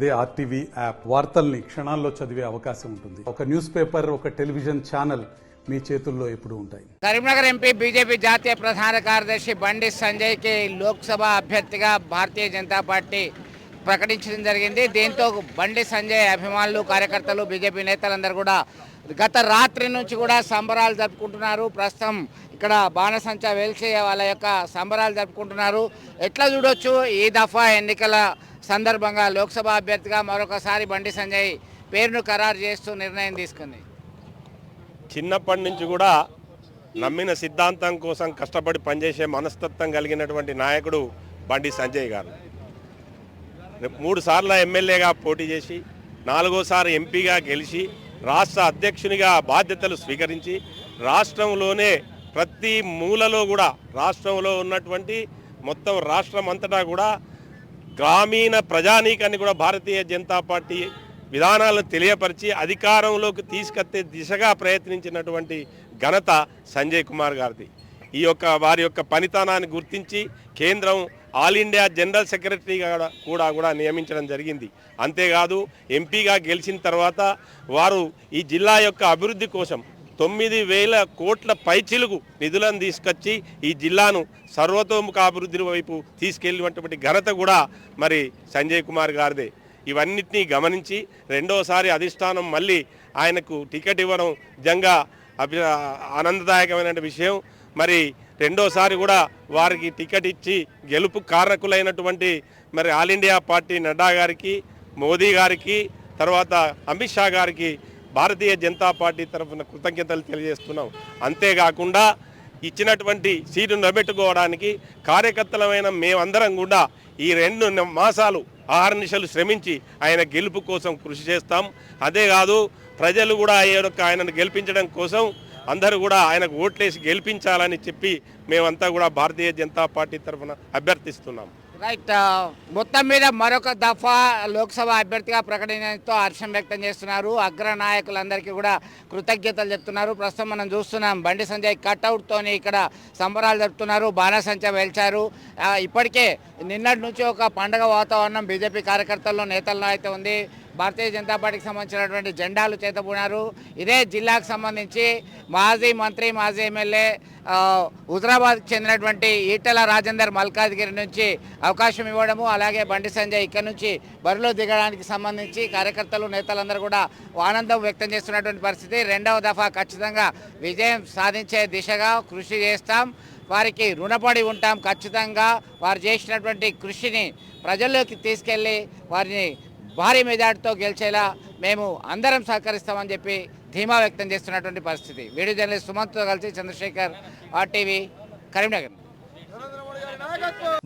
అదే RTV app వార్తల్ని క్షణాల్లో చదివే అవకాశం ఉంటుంది. ఒక న్యూస్ పేపర్, ఒక టెలివిజన్ ఛానల్ మీ చేతుల్లో ఎప్పుడు ఉంటాయి. కరీంనగర్ ఎంపీ బీజేపీ జాతీయ ప్రధాన కార్యదర్శి బండి సంజయ్ కి లోక్సభ అభ్యర్థిగా భారతీయ జనతా పార్టీ ప్రకటించడం జరిగింది. దీంతో బండి సంజయ్ అభిమానులు, కార్యకర్తలు, బీజేపీ నేతలందరూ కూడా గత రాత్రి నుంచి కూడా సంబరాలు జరుపుకుంటున్నారు. ప్రస్తుతం ఇక్కడ బాణసంచా వేల్చి వాళ్ళ యొక్క సంబరాలు జరుపుకుంటున్నారు. ఎట్లా చూడొచ్చు, ఈ దఫా ఎన్నికల సందర్భంగా లోక్సభ అభ్యర్థిగా మరొకసారి బండి సంజయ్ పేరును ఖరారు చేస్తూ నిర్ణయం తీసుకుంది. చిన్నప్పటి నుంచి కూడా నమ్మిన సిద్ధాంతం కోసం కష్టపడి పనిచేసే మనస్తత్వం కలిగినటువంటి నాయకుడు బండి సంజయ్ గారు. 3 సార్లు ఎమ్మెల్యేగా పోటీ చేసి 4వసారి ఎంపీగా గెలిచి రాష్ట్ర అధ్యక్షునిగా బాధ్యతలు స్వీకరించి రాష్ట్రంలోనే ప్రతి మూలలో కూడా రాష్ట్రంలో ఉన్నటువంటి మొత్తం రాష్ట్రం అంతటా కూడా గ్రామీణ ప్రజానీకాన్ని కూడా భారతీయ జనతా పార్టీ విధానాలను తెలియపరిచి అధికారంలోకి తీసుకొచ్చే దిశగా ప్రయత్నించినటువంటి ఘనత సంజయ్ కుమార్ గారిది. వారి యొక్క పనితనాన్ని గుర్తించి కేంద్రం ఆల్ ఇండియా జనరల్ సెక్రటరీగా కూడా నియమించడం జరిగింది. అంతేకాదు ఎంపీగా గెలిచిన తర్వాత వారు ఈ జిల్లా యొక్క అభివృద్ధి కోసం 9,000 కోట్ల పైచిలుగు నిధులను తీసుకొచ్చి ఈ జిల్లాను సర్వతోముఖ అభివృద్ధి వైపు తీసుకెళ్ళినటువంటి ఘనత కూడా మరి సంజయ్ కుమార్ గారిదే. ఇవన్నిటినీ గమనించి 2వసారి అధిష్టానం మళ్ళీ ఆయనకు టికెట్ ఇవ్వడం నిజంగా ఆనందదాయకమైన విషయం. మరి 2వసారి కూడా వారికి టికెట్ ఇచ్చి గెలుపు కారకులైనటువంటి మరి ఆల్ ఇండియా పార్టీ నడ్డా గారికి, మోదీ గారికి, తర్వాత అమిత్ షా గారికి భారతీయ జనతా పార్టీ తరఫున కృతజ్ఞతలు తెలియజేస్తున్నాం. అంతేకాకుండా ఇచ్చినటువంటి సీటు నిలబెట్టుకోవడానికి కార్యకర్తలమైన మేమందరం కూడా ఈ 2 మాసాలు ఆహర్నిశలు శ్రమించి ఆయన గెలుపు కోసం కృషి చేస్తాం. అదే కాదు, ప్రజలు కూడా ఆయనను గెలిపించడం కోసం అందరూ కూడా ఆయనకు ఓట్లేసి గెలిపించాలని చెప్పి మేమంతా కూడా భారతీయ జనతా పార్టీ తరఫున అభ్యర్థిస్తున్నాం. రైట్, మొత్తం మీద మరొక దఫా లోక్సభ అభ్యర్థిగా ప్రకటనతో హర్షం వ్యక్తం చేస్తున్నారు. అగ్ర నాయకులందరికీ కూడా కృతజ్ఞతలు చెప్తున్నారు. ప్రస్తుతం మనం చూస్తున్నాం బండి సంజయ్ కట్అవుట్తోని ఇక్కడ సంబరాలు జరుపుతున్నారు, బాణసంచా వేల్చారు. ఇప్పటికే నిన్నటి నుంచి ఒక పండగ వాతావరణం బీజేపీ కార్యకర్తల్లో, నేతల్లో అయితే ఉంది. భారతీయ జనతా పార్టీకి సంబంధించినటువంటి జెండాలు చేతబూనారు. ఇదే జిల్లాకు సంబంధించి మాజీ మంత్రి, మాజీ ఎమ్మెల్యే హుజరాబాద్కి చెందినటువంటి ఈటెల రాజేందర్ మల్కాజ్గిరి నుంచి అవకాశం ఇవ్వడము, అలాగే బండి సంజయ్ ఇక్కడ నుంచి బరిలో దిగడానికి సంబంధించి కార్యకర్తలు, నేతలందరూ కూడా ఆనందం వ్యక్తం చేస్తున్నటువంటి పరిస్థితి. 2వ దఫా ఖచ్చితంగా విజయం సాధించే దిశగా కృషి చేస్తాం, వారికి రుణపడి ఉంటాం. ఖచ్చితంగా వారు చేసినటువంటి కృషిని ప్రజల్లోకి తీసుకెళ్ళి వారిని భారీ మెజార్టీతో గెలిచేలా మేము అందరం సహకరిస్తామని చెప్పి ధీమా వ్యక్తం చేస్తున్నటువంటి పరిస్థితి. వీడియో జర్నలిస్ట్ సుమంత్తో కలిసి చంద్రశేఖర్, ఆర్టీవీ, కరీంనగర్.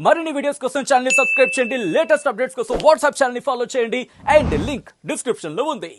మరిన్ని వీడియోస్ కోసం ఛానల్ ని సబ్స్క్రైబ్ చేయండి. లేటెస్ట్ అప్డేట్స్ కోసం వాట్సాప్ ఛానల్ ని ఫాలో చేయండి. అండ్ లింక్ డిస్క్రిప్షన్ లో ఉంది.